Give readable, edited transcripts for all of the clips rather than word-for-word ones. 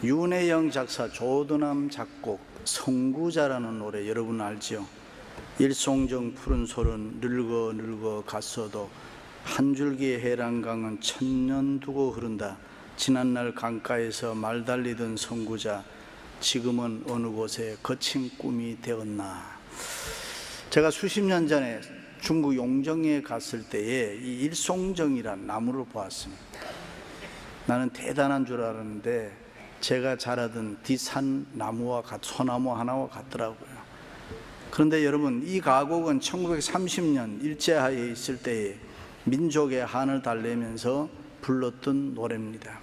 윤혜영 작사, 조드남 작곡, 성구자라는 노래 여러분 알죠? 일송정 푸른 소는 늙어 늙어 갔어도 한 줄기의 해란강은 천년 두고 흐른다. 지난날 강가에서 말 달리던 성구자, 지금은 어느 곳에 거친 꿈이 되었나. 제가 수십 년 전에 중국 용정에 갔을 때에 이 일송정이란 나무를 보았습니다. 나는 대단한 줄 알았는데 제가 자라던 뒷산 나무와 소나무 하나와 같더라고요. 그런데 여러분, 이 가곡은 1930년 일제하에 있을 때에 민족의 한을 달래면서 불렀던 노래입니다.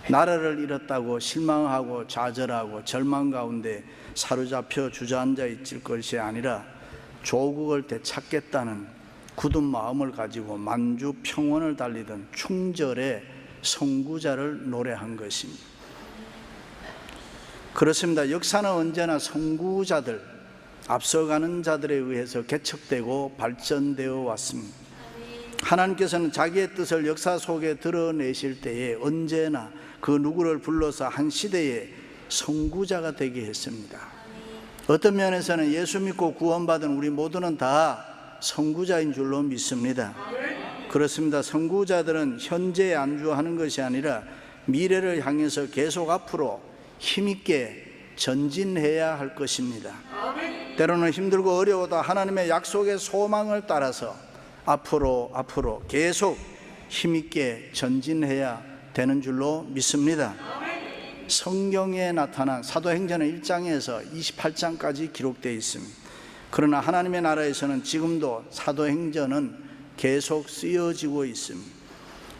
나라를 잃었다고 실망하고 좌절하고 절망 가운데 사로잡혀 주저앉아 있을 것이 아니라 조국을 되찾겠다는 굳은 마음을 가지고 만주 평원을 달리던 충절의 성구자를 노래한 것입니다. 그렇습니다. 역사는 언제나 성구자들, 앞서가는 자들에 의해서 개척되고 발전되어 왔습니다. 하나님께서는 자기의 뜻을 역사 속에 드러내실 때에 언제나 그 누구를 불러서 한 시대의 성구자가 되게 했습니다. 어떤 면에서는 예수 믿고 구원받은 우리 모두는 다 성구자인 줄로 믿습니다. 그렇습니다. 성구자들은 현재에 안주하는 것이 아니라 미래를 향해서 계속 앞으로 힘있게 전진해야 할 것입니다. 때로는 힘들고 어려워도 하나님의 약속의 소망을 따라서 앞으로 계속 힘있게 전진해야 되는 줄로 믿습니다. 성경에 나타난 사도행전의 1장에서 28장까지 기록되어 있습니다. 그러나 하나님의 나라에서는 지금도 사도행전은 계속 쓰여지고 있습니다.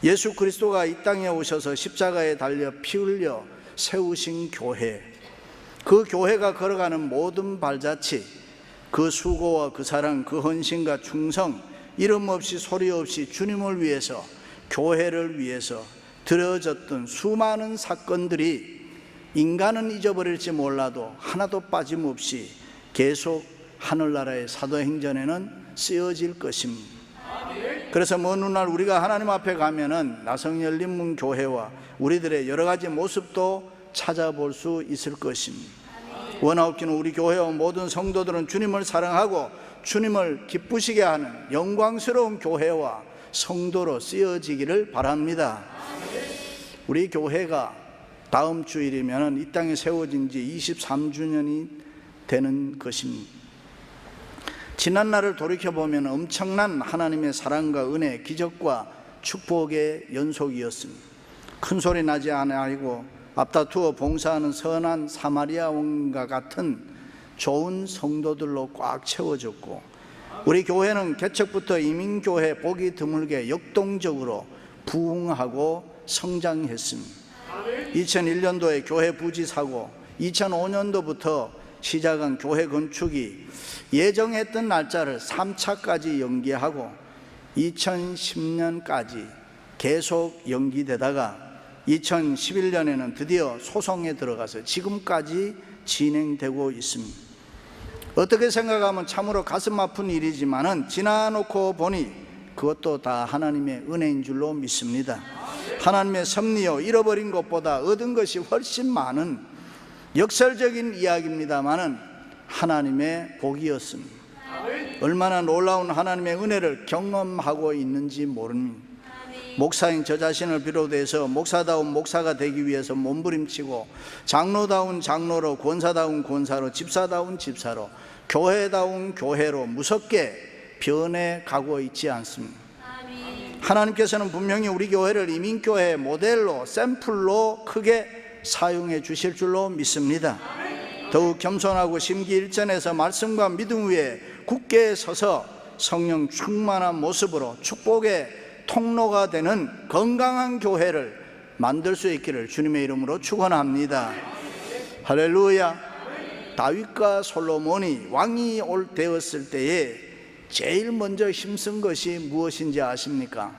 예수 그리스도가 이 땅에 오셔서 십자가에 달려 피 흘려 세우신 교회, 그 교회가 걸어가는 모든 발자취, 그 수고와 그 사랑, 그 헌신과 충성, 이름 없이 소리 없이 주님을 위해서, 교회를 위해서 드려졌던 수많은 사건들이 인간은 잊어버릴지 몰라도 하나도 빠짐없이 계속 하늘나라의 사도행전에는 쓰여질 것입니다. 그래서 먼 훗날 우리가 하나님 앞에 가면은 나성열린문 교회와 우리들의 여러 가지 모습도 찾아볼 수 있을 것입니다. 원하옵기는 우리 교회와 모든 성도들은 주님을 사랑하고 주님을 기쁘시게 하는 영광스러운 교회와 성도로 쓰여지기를 바랍니다. 우리 교회가 다음 주일이면 이 땅에 세워진 지 23주년이 되는 것입니다. 지난 날을 돌이켜보면 엄청난 하나님의 사랑과 은혜, 기적과 축복의 연속이었습니다. 큰 소리 나지 아니하고 앞다투어 봉사하는 선한 사마리아원과 같은 좋은 성도들로 꽉 채워졌고, 우리 교회는 개척부터 이민교회 보기 드물게 역동적으로 부흥하고 성장했습니다. 2001년도에 교회 부지 사고, 2005년도부터 시작한 교회 건축이 예정했던 날짜를 3차까지 연기하고 2010년까지 계속 연기되다가 2011년에는 드디어 소송에 들어가서 지금까지 진행되고 있습니다. 어떻게 생각하면 참으로 가슴 아픈 일이지만은 지나놓고 보니 그것도 다 하나님의 은혜인 줄로 믿습니다. 하나님의 섭리요, 잃어버린 것보다 얻은 것이 훨씬 많은 역설적인 이야기입니다만은 하나님의 복이었습니다. 얼마나 놀라운 하나님의 은혜를 경험하고 있는지 모릅니다. 목사인 저 자신을 비롯해서 목사다운 목사가 되기 위해서 몸부림치고, 장로다운 장로로, 권사다운 권사로, 집사다운 집사로, 교회다운 교회로 무섭게 변해가고 있지 않습니다. 하나님께서는 분명히 우리 교회를 이민교회 모델로, 샘플로 크게 사용해 주실 줄로 믿습니다. 더욱 겸손하고 심기일전해서 말씀과 믿음 위에 굳게 서서 성령 충만한 모습으로 축복의 통로가 되는 건강한 교회를 만들 수 있기를 주님의 이름으로 축원합니다. 할렐루야. 다윗과 솔로몬이 왕이 되었을 때에 제일 먼저 힘쓴 것이 무엇인지 아십니까?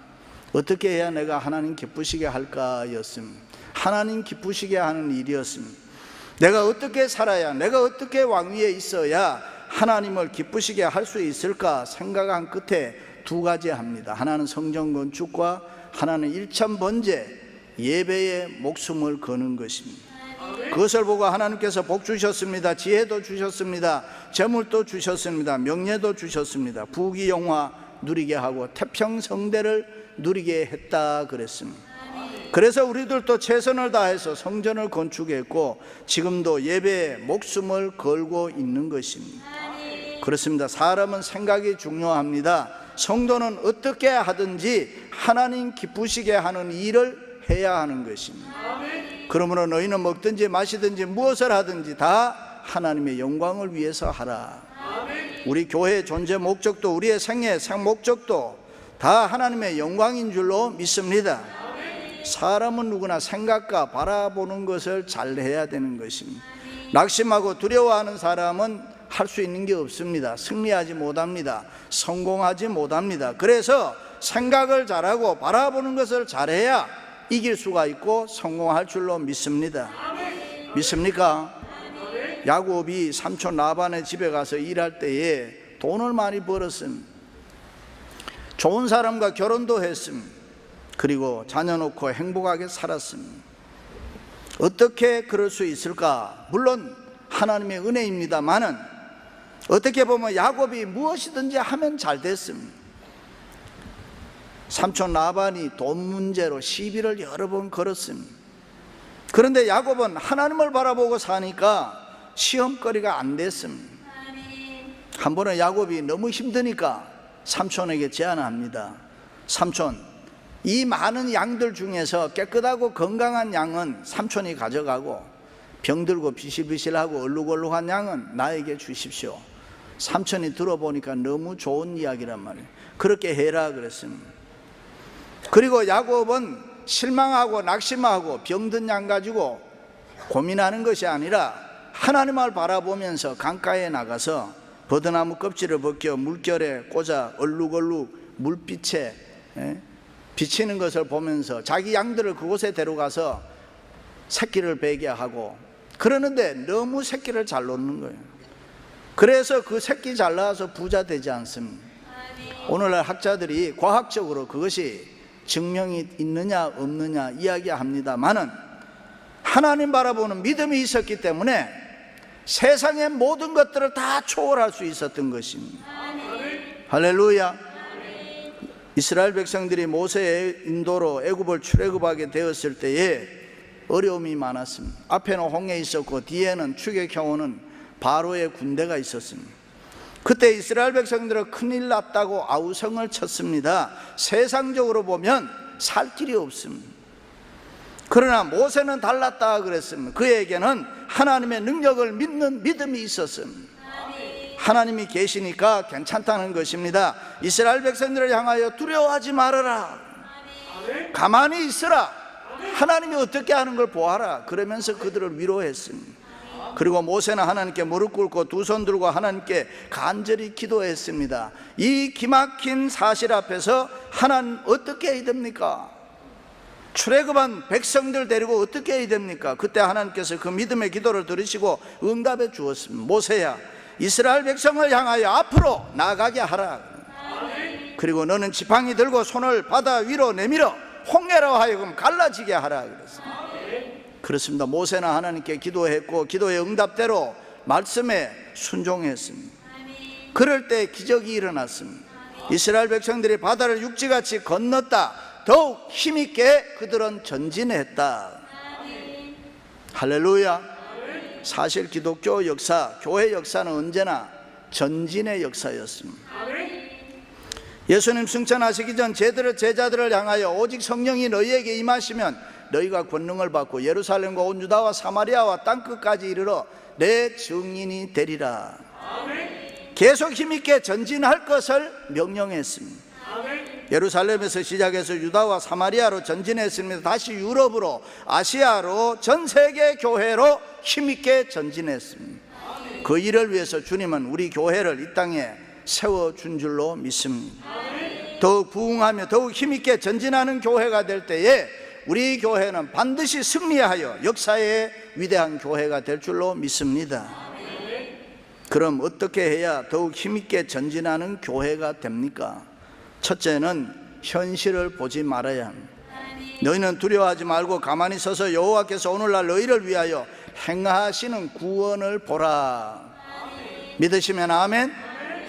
어떻게 해야 내가 하나님 기쁘시게 할까였습니다. 하나님 기쁘시게 하는 일이었습니다. 내가 어떻게 살아야, 내가 어떻게 왕위에 있어야 하나님을 기쁘시게 할 수 있을까 생각한 끝에 두 가지 합니다. 하나는 성전 건축과 하나는 일천 번제 예배에 목숨을 거는 것입니다. 그것을 보고 하나님께서 복 주셨습니다. 지혜도 주셨습니다. 재물도 주셨습니다. 명예도 주셨습니다. 부귀영화 누리게 하고 태평성대를 누리게 했다 그랬습니다. 그래서 우리들도 최선을 다해서 성전을 건축했고 지금도 예배에 목숨을 걸고 있는 것입니다. 그렇습니다. 사람은 생각이 중요합니다. 성도는 어떻게 하든지 하나님 기쁘시게 하는 일을 해야 하는 것입니다. 그러므로 너희는 먹든지 마시든지 무엇을 하든지 다 하나님의 영광을 위해서 하라. 우리 교회의 존재 목적도 우리의 생애 목적도 다 하나님의 영광인 줄로 믿습니다. 사람은 누구나 생각과 바라보는 것을 잘 해야 되는 것입니다. 낙심하고 두려워하는 사람은 할 수 있는 게 없습니다. 승리하지 못합니다. 성공하지 못합니다. 그래서 생각을 잘하고 바라보는 것을 잘해야 이길 수가 있고 성공할 줄로 믿습니다. 믿습니까? 야곱이 삼촌 라반의 집에 가서 일할 때에 돈을 많이 벌었음. 좋은 사람과 결혼도 했음. 그리고 자녀 놓고 행복하게 살았음. 어떻게 그럴 수 있을까? 물론 하나님의 은혜입니다만은 어떻게 보면 야곱이 무엇이든지 하면 잘 됐음. 삼촌 라반이 돈 문제로 시비를 여러 번 걸었음. 그런데 야곱은 하나님을 바라보고 사니까 시험거리가 안 됐음. 한 번은 야곱이 너무 힘드니까 삼촌에게 제안합니다. 삼촌, 이 많은 양들 중에서 깨끗하고 건강한 양은 삼촌이 가져가고 병들고 비실비실하고 얼룩얼룩한 양은 나에게 주십시오. 삼촌이 들어보니까 너무 좋은 이야기란 말이에요. 그렇게 해라 그랬습니다. 그리고 야곱은 실망하고 낙심하고 병든 양 가지고 고민하는 것이 아니라 하나님을 바라보면서 강가에 나가서 버드나무 껍질을 벗겨 물결에 꽂아 얼룩얼룩 물빛에 비치는 것을 보면서 자기 양들을 그곳에 데려가서 새끼를 베게 하고 그러는데 너무 새끼를 잘 놓는 거예요. 그래서 그 새끼 잘 낳아서 부자 되지 않습니다. 오늘날 학자들이 과학적으로 그것이 증명이 있느냐 없느냐 이야기합니다만은 하나님 바라보는 믿음이 있었기 때문에 세상의 모든 것들을 다 초월할 수 있었던 것입니다. 할렐루야. 이스라엘 백성들이 모세의 인도로 애굽을 출애굽하게 되었을 때에 어려움이 많았습니다. 앞에는 홍해 있었고 뒤에는 추격해오는 바로의 군대가 있었습니다. 그때 이스라엘 백성들은 큰일 났다고 아우성을 쳤습니다. 세상적으로 보면 살 길이 없습니다. 그러나 모세는 달랐다 그랬습니다. 그에게는 하나님의 능력을 믿는 믿음이 있었습니다. 하나님이 계시니까 괜찮다는 것입니다. 이스라엘 백성들을 향하여 두려워하지 말아라. 가만히 있으라. 하나님이 어떻게 하는 걸 보아라. 그러면서 그들을 위로했습니다. 그리고 모세는 하나님께 무릎 꿇고 두 손 들고 하나님께 간절히 기도했습니다. 이 기막힌 사실 앞에서 하나님 어떻게 해야 됩니까? 출애굽한 백성들 데리고 어떻게 해야 됩니까? 그때 하나님께서 그 믿음의 기도를 들으시고 응답해 주었습니다. 모세야, 이스라엘 백성을 향하여 앞으로 나가게 하라. 그리고 너는 지팡이 들고 손을 바다 위로 내밀어 홍해로 하여금 갈라지게 하라 그랬습니다. 그렇습니다. 모세는 하나님께 기도했고 기도의 응답대로 말씀에 순종했습니다. 그럴 때 기적이 일어났습니다. 이스라엘 백성들이 바다를 육지같이 건넜다. 더욱 힘있게 그들은 전진했다. 할렐루야. 사실 기독교 역사, 교회 역사는 언제나 전진의 역사였습니다. 예수님 승천하시기 전 제자들을 향하여 오직 성령이 너희에게 임하시면 너희가 권능을 받고 예루살렘과 온 유다와 사마리아와 땅끝까지 이르러 내 증인이 되리라. 계속 힘있게 전진할 것을 명령했습니다. 예루살렘에서 시작해서 유다와 사마리아로 전진했습니다. 다시 유럽으로, 아시아로, 전 세계 교회로 힘있게 전진했습니다. 그 일을 위해서 주님은 우리 교회를 이 땅에 세워준 줄로 믿습니다. 더욱 부흥하며 더욱 힘있게 전진하는 교회가 될 때에 우리 교회는 반드시 승리하여 역사의 위대한 교회가 될 줄로 믿습니다. 그럼 어떻게 해야 더욱 힘있게 전진하는 교회가 됩니까? 첫째는 현실을 보지 말아야 합니다. 너희는 두려워하지 말고 가만히 서서 여호와께서 오늘날 너희를 위하여 행하시는 구원을 보라. 믿으시면 아멘.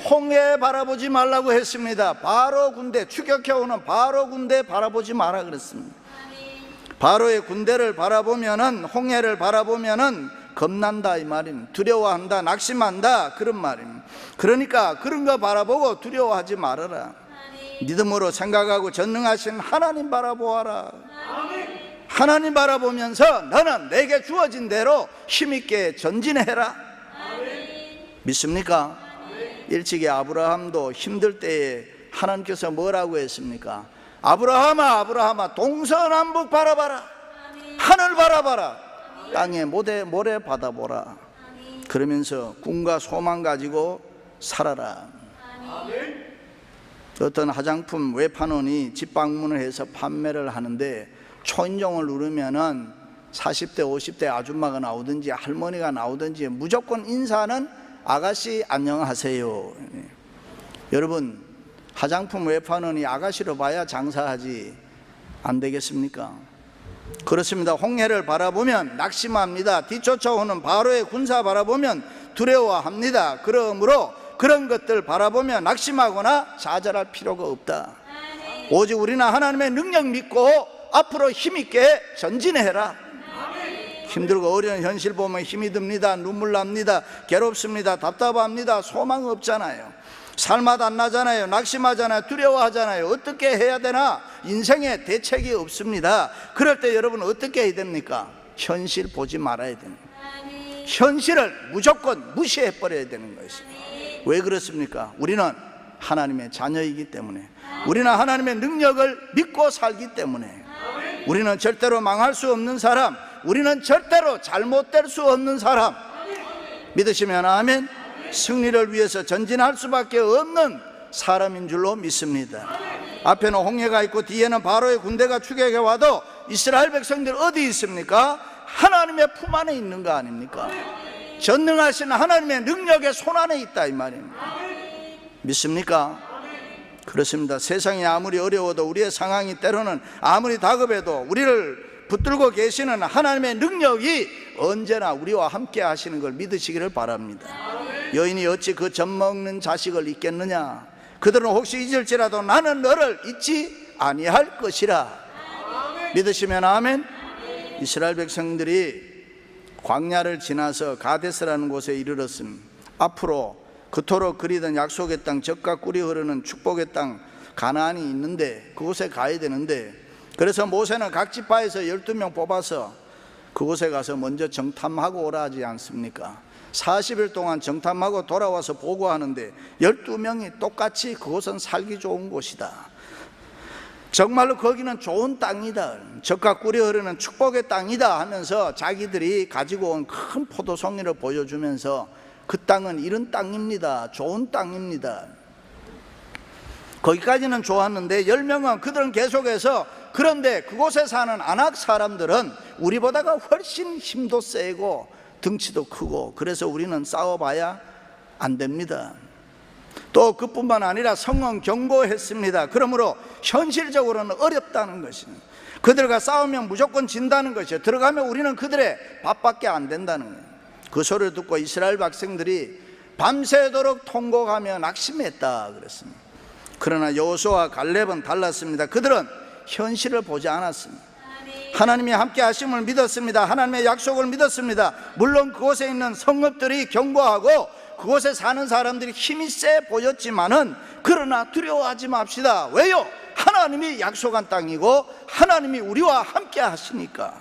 홍해 바라보지 말라고 했습니다. 바로 군대, 추격해오는 바로 군대 바라보지 마라 그랬습니다. 바로의 군대를 바라보면은, 홍해를 바라보면은 겁난다 이 말입니다. 두려워한다, 낙심한다 그런 말입니다. 그러니까 그런 거 바라보고 두려워하지 말아라. 믿음으로 생각하고 전능하신 하나님 바라보아라. 하나님 바라보면서 너는 내게 주어진 대로 힘있게 전진해라. 믿습니까? 일찍이 아브라함도 힘들 때에 하나님께서 뭐라고 했습니까? 아브라함아, 아브라함아, 동서남북 바라봐라. 하늘 바라봐라. 땅에 모래 받아보라. 그러면서 꿈과 소망 가지고 살아라. 어떤 화장품 외판원이 집 방문을 해서 판매를 하는데 초인종을 누르면은 40대 50대 아줌마가 나오든지 할머니가 나오든지 무조건 인사는 아가씨 안녕하세요. 여러분, 화장품 외판원이 아가씨로 봐야 장사하지 안 되겠습니까? 그렇습니다. 홍해를 바라보면 낙심합니다. 뒤쫓아오는 바로의 군사 바라보면 두려워합니다. 그러므로 그런 것들 바라보면 낙심하거나 좌절할 필요가 없다. 오직 우리는 하나님의 능력 믿고 앞으로 힘있게 전진해라. 힘들고 어려운 현실 보면 힘이 듭니다. 눈물 납니다. 괴롭습니다. 답답합니다. 소망 없잖아요. 살맛 안 나잖아요. 낙심하잖아요. 두려워하잖아요. 어떻게 해야 되나? 인생에 대책이 없습니다. 그럴 때 여러분 어떻게 해야 됩니까? 현실 보지 말아야 됩니다. 현실을 무조건 무시해 버려야 되는 것입니다. 왜 그렇습니까? 우리는 하나님의 자녀이기 때문에, 우리는 하나님의 능력을 믿고 살기 때문에, 우리는 절대로 망할 수 없는 사람, 우리는 절대로 잘못될 수 없는 사람. 믿으시면 아멘. 승리를 위해서 전진할 수밖에 없는 사람인 줄로 믿습니다. 앞에는 홍해가 있고 뒤에는 바로의 군대가 추격해 와도 이스라엘 백성들 어디 있습니까? 하나님의 품 안에 있는 거 아닙니까? 전능하신 하나님의 능력의 손 안에 있다 이 말입니다. 믿습니까? 그렇습니다. 세상이 아무리 어려워도, 우리의 상황이 때로는 아무리 다급해도 우리를 붙들고 계시는 하나님의 능력이 언제나 우리와 함께 하시는 걸 믿으시기를 바랍니다. 여인이 어찌 그 젖먹는 자식을 잊겠느냐? 그들은 혹시 잊을지라도 나는 너를 잊지 아니할 것이라. 믿으시면 아멘. 이스라엘 백성들이 광야를 지나서 가데스라는 곳에 이르렀음. 앞으로 그토록 그리던 약속의 땅, 젖과 꿀이 흐르는 축복의 땅 가나안이 있는데 그곳에 가야 되는데, 그래서 모세는 각 지파에서 12명 뽑아서 그곳에 가서 먼저 정탐하고 오라 하지 않습니까? 40일 동안 정탐하고 돌아와서 보고하는데 12명이 똑같이 그곳은 살기 좋은 곳이다, 정말로 거기는 좋은 땅이다, 젖과 꿀이 흐르는 축복의 땅이다 하면서 자기들이 가지고 온 큰 포도송이를 보여주면서 그 땅은 이런 땅입니다, 좋은 땅입니다. 거기까지는 좋았는데 10명은 그들은 계속해서, 그런데 그곳에 사는 아낙 사람들은 우리보다가 훨씬 힘도 세고 덩치도 크고, 그래서 우리는 싸워봐야 안 됩니다. 또 그뿐만 아니라 성은 경고했습니다. 그러므로 현실적으로는 어렵다는 것입니다. 그들과 싸우면 무조건 진다는 것이죠. 들어가면 우리는 그들의 밥밖에 안 된다는 거예요. 그 소리를 듣고 이스라엘 백성들이 밤새도록 통곡하며 낙심했다 그랬습니다. 그러나 여호수아와 갈렙은 달랐습니다. 그들은 현실을 보지 않았습니다. 하나님이 함께 하심을 믿었습니다. 하나님의 약속을 믿었습니다. 물론 그곳에 있는 성읍들이 견고하고 그곳에 사는 사람들이 힘이 세 보였지만은, 그러나 두려워하지 맙시다. 왜요? 하나님이 약속한 땅이고 하나님이 우리와 함께 하시니까.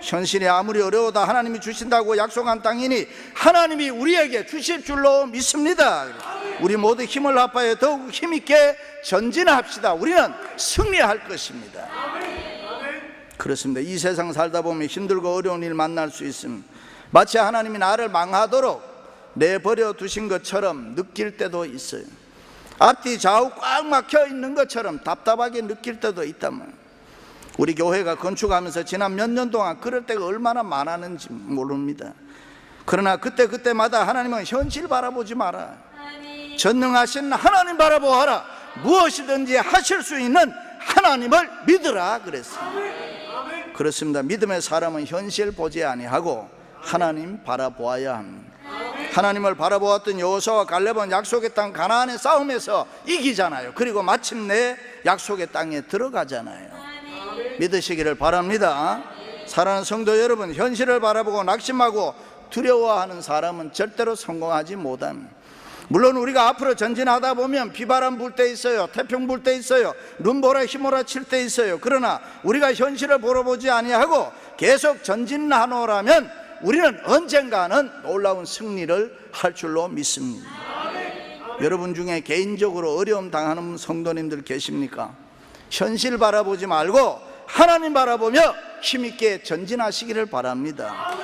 현실이 아무리 어려워도 하나님이 주신다고 약속한 땅이니 하나님이 우리에게 주실 줄로 믿습니다. 우리 모두 힘을 합하여 더욱 힘있게 전진합시다. 우리는 승리할 것입니다. 그렇습니다. 이 세상 살다 보면 힘들고 어려운 일 만날 수 있습니다. 마치 하나님이 나를 망하도록 내버려 두신 것처럼 느낄 때도 있어요. 앞뒤 좌우 꽉 막혀 있는 것처럼 답답하게 느낄 때도 있단 말이에요. 우리 교회가 건축하면서 지난 몇 년 동안 그럴 때가 얼마나 많았는지 모릅니다. 그러나 그때마다 하나님은 현실 바라보지 마라. 전능하신 하나님 바라보아라. 무엇이든지 하실 수 있는 하나님을 믿으라 그랬어요. 그렇습니다. 믿음의 사람은 현실 보지 아니하고 하나님 바라보아야 합니다. 하나님을 바라보았던 여호수아와 갈렙은 약속의 땅 가나안의 싸움에서 이기잖아요. 그리고 마침내 약속의 땅에 들어가잖아요. 믿으시기를 바랍니다. 사랑하는 성도 여러분, 현실을 바라보고 낙심하고 두려워하는 사람은 절대로 성공하지 못합니다. 물론 우리가 앞으로 전진하다 보면 비바람 불 때 있어요. 태풍 불 때 있어요. 눈보라 휘몰아 칠 때 있어요. 그러나 우리가 현실을 보러보지 아니하고 계속 전진하노라면 우리는 언젠가는 놀라운 승리를 할 줄로 믿습니다. 여러분 중에 개인적으로 어려움 당하는 성도님들 계십니까? 현실 바라보지 말고 하나님 바라보며 힘있게 전진하시기를 바랍니다.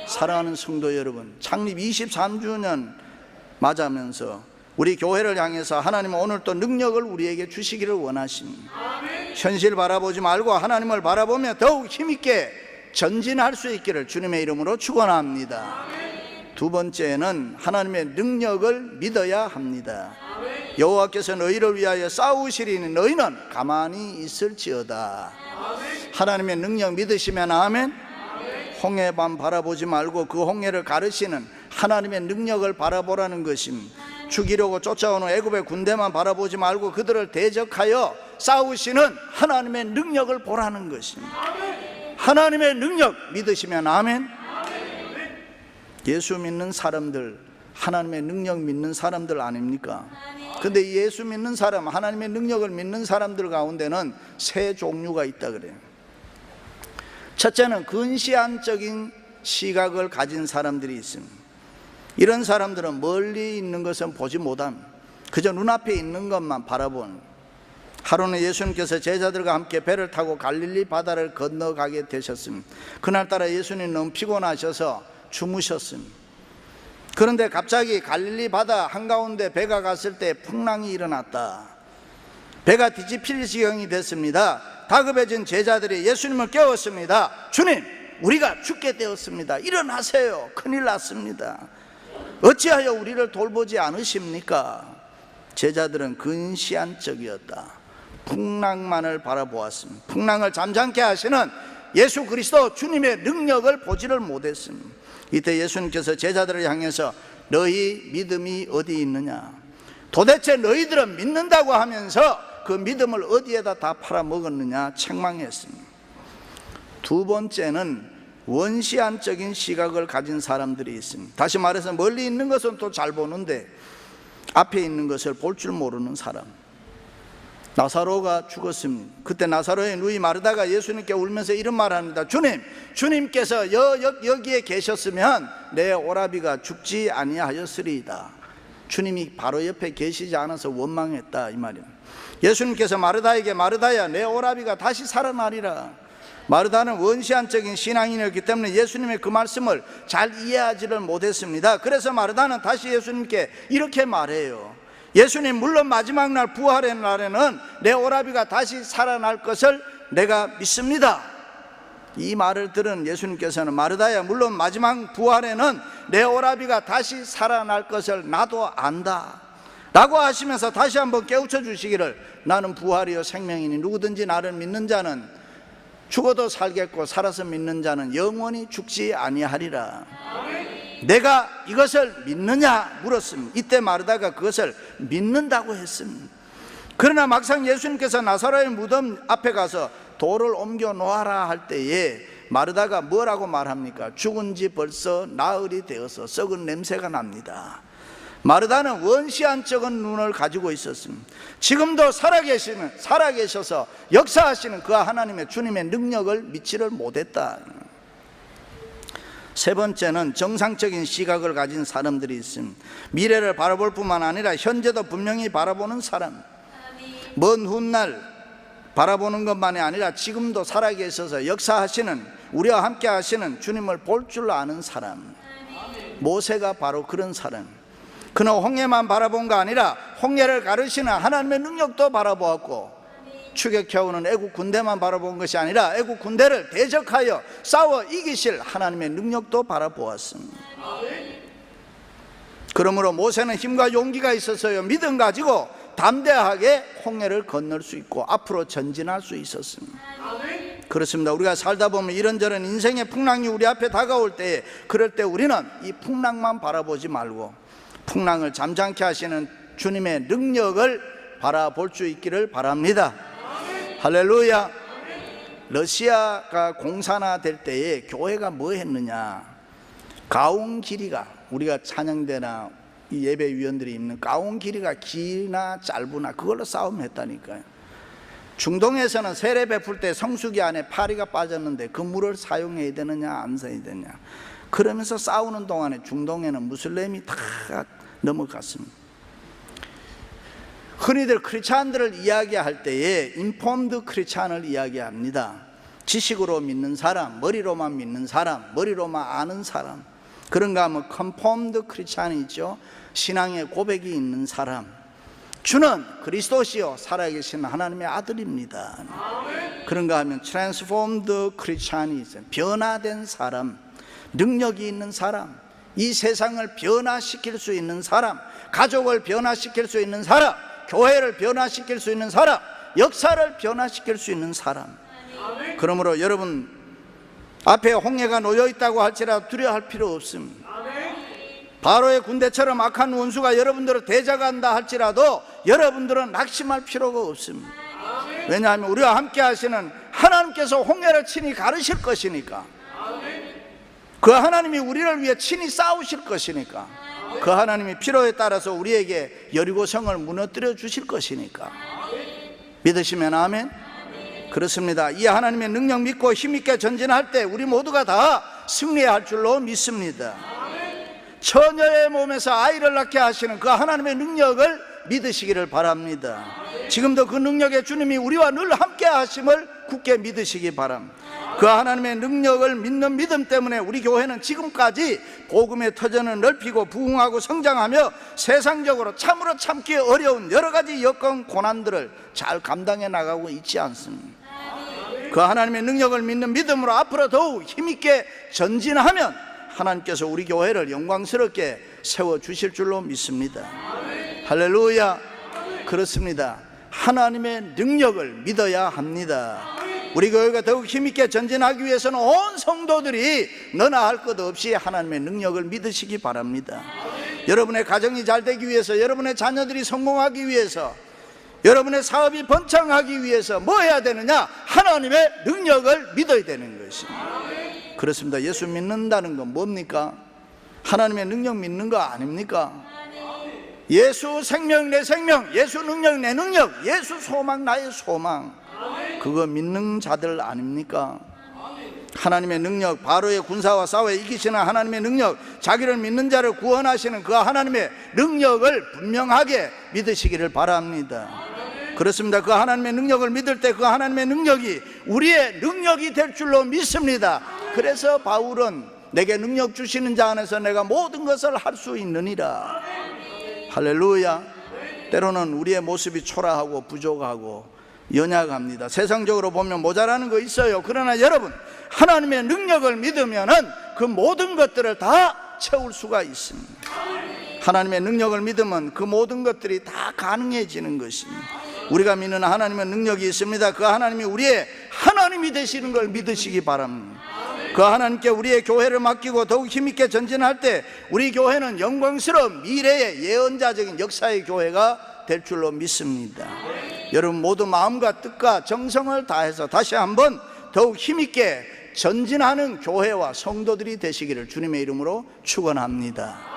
사랑하는 성도 여러분, 창립 23주년 맞으면서 우리 교회를 향해서 하나님은 오늘 또 능력을 우리에게 주시기를 원하십니다. 현실 바라보지 말고 하나님을 바라보며 더욱 힘있게 전진할 수 있기를 주님의 이름으로 축원합니다. 두 번째는 하나님의 능력을 믿어야 합니다. 여호와께서 너희를 위하여 싸우시리니 너희는 가만히 있을지어다. 하나님의 능력 믿으시면 아멘. 홍해만 바라보지 말고 그 홍해를 가르시는 하나님의 능력을 바라보라는 것입니다. 죽이려고 쫓아오는 애굽의 군대만 바라보지 말고 그들을 대적하여 싸우시는 하나님의 능력을 보라는 것입니다. 하나님의 능력 믿으시면 아멘. 예수 믿는 사람들 하나님의 능력 믿는 사람들 아닙니까? 근데 예수 믿는 사람, 하나님의 능력을 믿는 사람들 가운데는 세 종류가 있다 그래요. 첫째는 근시안적인 시각을 가진 사람들이 있습니다. 이런 사람들은 멀리 있는 것은 보지 못함, 그저 눈앞에 있는 것만 바라보는. 하루는 예수님께서 제자들과 함께 배를 타고 갈릴리 바다를 건너가게 되셨습니다. 그날따라 예수님 너무 피곤하셔서 주무셨습니다. 그런데 갑자기 갈릴리 바다 한가운데 배가 갔을 때 풍랑이 일어났다. 배가 뒤집힐 지경이 됐습니다. 다급해진 제자들이 예수님을 깨웠습니다. 주님, 우리가 죽게 되었습니다. 일어나세요. 큰일 났습니다. 어찌하여 우리를 돌보지 않으십니까? 제자들은 근시안적이었다. 풍랑만을 바라보았습니다. 풍랑을 잠잠케 하시는 예수 그리스도 주님의 능력을 보지를 못했습니다. 이때 예수님께서 제자들을 향해서 너희 믿음이 어디 있느냐, 도대체 너희들은 믿는다고 하면서 그 믿음을 어디에다 다 팔아먹었느냐 책망했습니다. 두 번째는 원시안적인 시각을 가진 사람들이 있습니다. 다시 말해서 멀리 있는 것은 또 잘 보는데 앞에 있는 것을 볼 줄 모르는 사람. 나사로가 죽었습니다. 그때 나사로의 누이 마르다가 예수님께 울면서 이런 말을 합니다. 주님께서 여기에 계셨으면 내 오라비가 죽지 아니하였으리이다. 주님이 바로 옆에 계시지 않아서 원망했다, 이 말입니다. 예수님께서 마르다에게 마르다야, 내 오라비가 다시 살아나리라. 마르다는 원시안적인 신앙인이었기 때문에 예수님의 그 말씀을 잘 이해하지를 못했습니다. 그래서 마르다는 다시 예수님께 이렇게 말해요. 예수님, 물론 마지막 날 부활의 날에는 내 오라비가 다시 살아날 것을 내가 믿습니다. 이 말을 들은 예수님께서는 마르다야, 물론 마지막 부활에는 내 오라비가 다시 살아날 것을 나도 안다 라고 하시면서 다시 한번 깨우쳐 주시기를, 나는 부활이요 생명이니 누구든지 나를 믿는 자는 죽어도 살겠고 살아서 믿는 자는 영원히 죽지 아니하리라. 내가 이것을 믿느냐 물었습니다. 이때 마르다가 그것을 믿는다고 했습니다. 그러나 막상 예수님께서 나사로의 무덤 앞에 가서 돌을 옮겨 놓아라 할 때에 마르다가 뭐라고 말합니까? 죽은 지 벌써 나흘이 되어서 썩은 냄새가 납니다. 마르다는 원시안적인 눈을 가지고 있었습니다. 지금도 살아계셔서 역사하시는 그 하나님의 주님의 능력을 믿지를 못했다. 세 번째는 정상적인 시각을 가진 사람들이 있습니다. 미래를 바라볼 뿐만 아니라 현재도 분명히 바라보는 사람. 먼 훗날 바라보는 것만이 아니라 지금도 살아계셔서 역사하시는, 우리와 함께 하시는 주님을 볼 줄 아는 사람. 모세가 바로 그런 사람. 그는 홍해만 바라본 거 아니라 홍해를 가르시는 하나님의 능력도 바라보았고, 추격해오는 애국 군대만 바라본 것이 아니라 애국 군대를 대적하여 싸워 이기실 하나님의 능력도 바라보았습니다. 그러므로 모세는 힘과 용기가 있어서요, 믿음 가지고 담대하게 홍해를 건널 수 있고 앞으로 전진할 수 있었습니다. 그렇습니다. 우리가 살다 보면 이런저런 인생의 풍랑이 우리 앞에 다가올 때, 그럴 때 우리는 이 풍랑만 바라보지 말고 풍랑을 잠잠케 하시는 주님의 능력을 바라볼 수 있기를 바랍니다. 할렐루야. 러시아가 공산화될 때에 교회가 뭐 했느냐? 가온 길이가, 우리가 찬양대나 예배위원들이 있는 가온 길이가 기나 짧으나 그걸로 싸움했다니까요. 중동에서는 세례 베풀 때 성수기 안에 파리가 빠졌는데 그 물을 사용해야 되느냐 안 써야 되느냐, 그러면서 싸우는 동안에 중동에는 무슬림이 다 넘어갔습니다. 흔히들 크리스찬들을 이야기할 때에 인폼드 크리스찬을 이야기합니다. 지식으로 믿는 사람, 머리로만 믿는 사람, 머리로만 아는 사람. 그런가 하면 컨폼드 크리스찬이 있죠. 신앙의 고백이 있는 사람. 주는 그리스도시요 살아계신 하나님의 아들입니다. 그런가 하면 트랜스폼드 크리스찬이 있어요. 변화된 사람, 능력이 있는 사람, 이 세상을 변화시킬 수 있는 사람, 가족을 변화시킬 수 있는 사람, 교회를 변화시킬 수 있는 사람, 역사를 변화시킬 수 있는 사람. 그러므로 여러분 앞에 홍해가 놓여 있다고 할지라도 두려워할 필요 없습니다. 바로의 군대처럼 악한 원수가 여러분들을 대적한다 할지라도 여러분들은 낙심할 필요가 없습니다. 왜냐하면 우리와 함께 하시는 하나님께서 홍해를 친히 가르실 것이니까, 그 하나님이 우리를 위해 친히 싸우실 것이니까, 그 하나님이 필요에 따라서 우리에게 여리고성을 무너뜨려 주실 것이니까 믿으시면 아멘. 그렇습니다. 이 하나님의 능력 믿고 힘있게 전진할 때 우리 모두가 다 승리할 줄로 믿습니다. 처녀의 몸에서 아이를 낳게 하시는 그 하나님의 능력을 믿으시기를 바랍니다. 지금도 그 능력의 주님이 우리와 늘 함께 하심을 굳게 믿으시기 바랍니다. 그 하나님의 능력을 믿는 믿음 때문에 우리 교회는 지금까지 복음의 터전을 넓히고 부흥하고 성장하며 세상적으로 참으로 참기 어려운 여러 가지 여건 고난들을 잘 감당해 나가고 있지 않습니다. 그 하나님의 능력을 믿는 믿음으로 앞으로 더욱 힘있게 전진하면 하나님께서 우리 교회를 영광스럽게 세워주실 줄로 믿습니다. 할렐루야. 그렇습니다. 하나님의 능력을 믿어야 합니다. 우리 교회가 더욱 힘있게 전진하기 위해서는 온 성도들이 너나 할 것 없이 하나님의 능력을 믿으시기 바랍니다. 여러분의 가정이 잘 되기 위해서, 여러분의 자녀들이 성공하기 위해서, 여러분의 사업이 번창하기 위해서 뭐 해야 되느냐? 하나님의 능력을 믿어야 되는 것입니다. 그렇습니다. 예수 믿는다는 건 뭡니까? 하나님의 능력 믿는 거 아닙니까? 예수 생명 내 생명, 예수 능력 내 능력, 예수 소망 나의 소망, 그거 믿는 자들 아닙니까? 하나님의 능력, 바로의 군사와 싸워 이기시는 하나님의 능력, 자기를 믿는 자를 구원하시는 그 하나님의 능력을 분명하게 믿으시기를 바랍니다. 그렇습니다. 그 하나님의 능력을 믿을 때 그 하나님의 능력이 우리의 능력이 될 줄로 믿습니다. 그래서 바울은 내게 능력 주시는 자 안에서 내가 모든 것을 할 수 있느니라. 할렐루야. 때로는 우리의 모습이 초라하고 부족하고 연약합니다. 세상적으로 보면 모자라는 거 있어요. 그러나 여러분, 하나님의 능력을 믿으면은 그 모든 것들을 다 채울 수가 있습니다. 하나님의 능력을 믿으면 그 모든 것들이 다 가능해지는 것입니다. 우리가 믿는 하나님의 능력이 있습니다. 그 하나님이 우리의 하나님이 되시는 걸 믿으시기 바랍니다. 그 하나님께 우리의 교회를 맡기고 더욱 힘있게 전진할 때 우리 교회는 영광스러운 미래의 예언자적인 역사의 교회가 될 줄로 믿습니다. 여러분 모두 마음과 뜻과 정성을 다해서 다시 한번 더욱 힘있게 전진하는 교회와 성도들이 되시기를 주님의 이름으로 축원합니다.